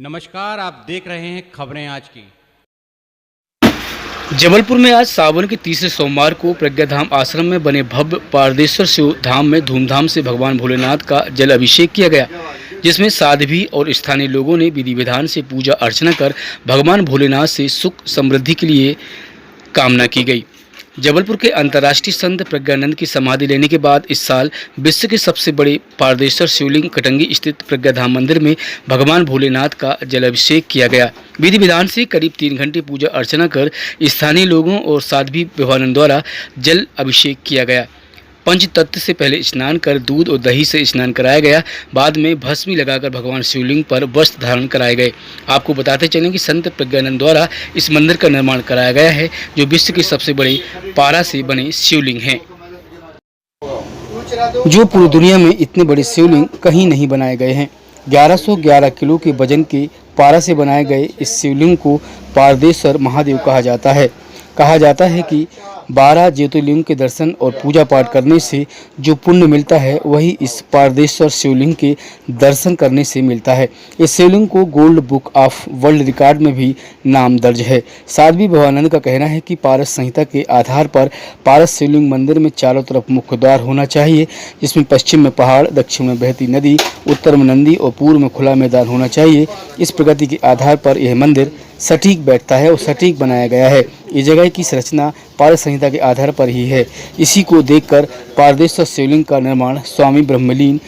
नमस्कार, आप देख रहे हैं खबरें आज की। जबलपुर में आज सावन के तीसरे सोमवार को प्रज्ञाधाम आश्रम में बने भव्य पारदेश्वर शिव धाम में धूमधाम से भगवान भोलेनाथ का जल अभिषेक किया गया, जिसमें साध्वी और स्थानीय लोगों ने विधि विधान से पूजा अर्चना कर भगवान भोलेनाथ से सुख समृद्धि के लिए कामना की गई। जबलपुर के अंतर्राष्ट्रीय संत प्रज्ञानंद की समाधि लेने के बाद इस साल विश्व के सबसे बड़े पारदेश्वर शिवलिंग कटंगी स्थित प्रज्ञाधाम मंदिर में भगवान भोलेनाथ का जलाभिषेक किया गया। विधि विधान से करीब 3 घंटे पूजा अर्चना कर स्थानीय लोगों और साध्वी विभानंद द्वारा जल अभिषेक किया गया। पंच तत्व से पहले स्नान कर दूध और दही से स्नान कराया गया। बाद में भस्मी लगाकर भगवान शिवलिंग पर वस्त्र धारण कराए गए। आपको बताते चलें कि संत प्रज्ञानंद द्वारा इस मंदिर का निर्माण कराया गया है, जो विश्व के सबसे बड़े पारा से बने शिवलिंग हैं, जो पूरी दुनिया में इतने बड़े शिवलिंग कहीं नहीं बनाए गए हैं। 1111 किलो के वजन के पारा से बनाए गए इस शिवलिंग को पारदेश्वर महादेव कहा जाता है। कहा जाता है कि 12 ज्योतिर्लिंग के दर्शन और पूजा पाठ करने से जो पुण्य मिलता है, वही इस पारदेश्वर शिवलिंग के दर्शन करने से मिलता है। इस शिवलिंग को gold book of world record में भी नाम दर्ज है। साध्वी विभानंद का कहना है कि पारस संहिता के आधार पर पारस शिवलिंग मंदिर में चारों तरफ मुख्य द्वार होना चाहिए, जिसमें पश्चिम में पहाड़, दक्षिण में बहती नदी, उत्तर में नंदी और पूर्व में खुला मैदान होना चाहिए। इस प्रगति के आधार पर यह मंदिर सटीक बैठता है और सटीक बनाया गया है। इस जगह की संरचना पारस संहिता के आधार पर ही है। इसी को देखकर पारदेश्वर शिवलिंग का निर्माण स्वामी ब्रह्मलीन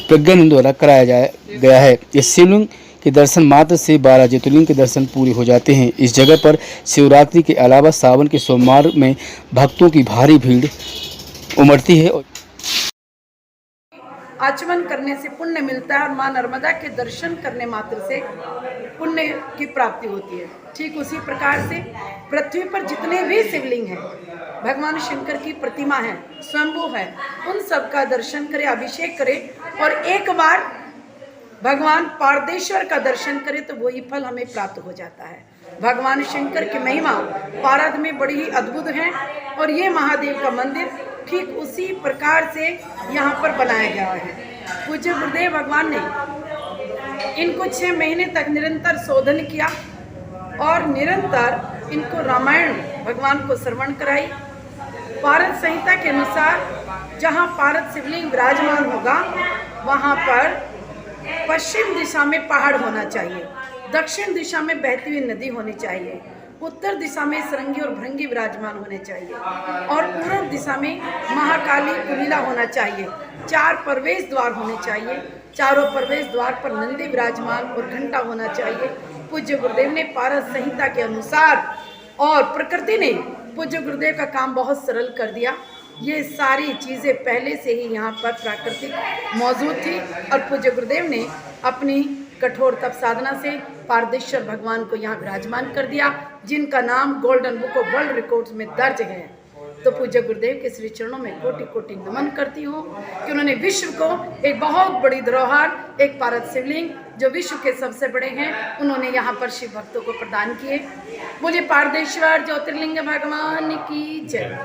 प्रज्ञानंद द्वारा कराया गया है। इस शिवलिंग के दर्शन मात्र से 12 ज्योतिर्लिंग के दर्शन पूरे हो जाते हैं। इस जगह पर शिवरात्रि के अलावा सावन के सोमवार में भक्तों की भारी भीड़ उमड़ती है। आचमन करने से पुण्य मिलता है और माँ नर्मदा के दर्शन करने मात्र से पुण्य की प्राप्ति होती है। ठीक उसी प्रकार से पृथ्वी पर जितने भी शिवलिंग हैं, भगवान शंकर की प्रतिमा है, स्वयंभू है, उन सब का दर्शन करे, अभिषेक करे और एक बार भगवान पारदेश्वर का दर्शन करे तो वही फल हमें प्राप्त हो जाता है। भगवान शंकर की महिमा पारद में बड़ी ही अद्भुत है और ये महादेव का मंदिर ठीक उसी प्रकार से यहाँ पर बनाया गया है। पूज्य गुरुदेव भगवान ने इनको 6 महीने तक निरंतर शोधन किया और निरंतर इनको रामायण भगवान को श्रवण कराई। पारद संहिता के अनुसार जहाँ पारद शिवलिंग विराजमान होगा, वहाँ पर पश्चिम दिशा में पहाड़ होना चाहिए, दक्षिण दिशा में बहती हुई नदी होनी चाहिए, उत्तर दिशा में सरंगी और भृंगी विराजमान होने चाहिए और पूर्व दिशा में महाकाली कुलीला होना चाहिए। 4 प्रवेश द्वार होने चाहिए, चारों प्रवेश द्वार पर नंदी विराजमान और घंटा होना चाहिए। पूज्य गुरुदेव ने पारस संहिता के अनुसार और प्रकृति ने पूज्य गुरुदेव का काम बहुत सरल कर दिया। ये सारी चीज़ें पहले से ही यहाँ पर प्राकृतिक मौजूद थी और पूज्य गुरुदेव ने अपनी कठोर तप साधना से पारदेश्वर भगवान को यहाँ विराजमान कर दिया, जिनका नाम golden book of world records में दर्ज है। तो पूज्य गुरुदेव के श्री चरणों में कोटि कोटि नमन करती हूँ कि उन्होंने विश्व को एक बहुत बड़ी धरोहर, एक पारद शिवलिंग जो विश्व के सबसे बड़े हैं, उन्होंने यहाँ पर शिव भक्तों को प्रदान किए। बोलिए पारदेश्वर ज्योतिर्लिंग भगवान की जय।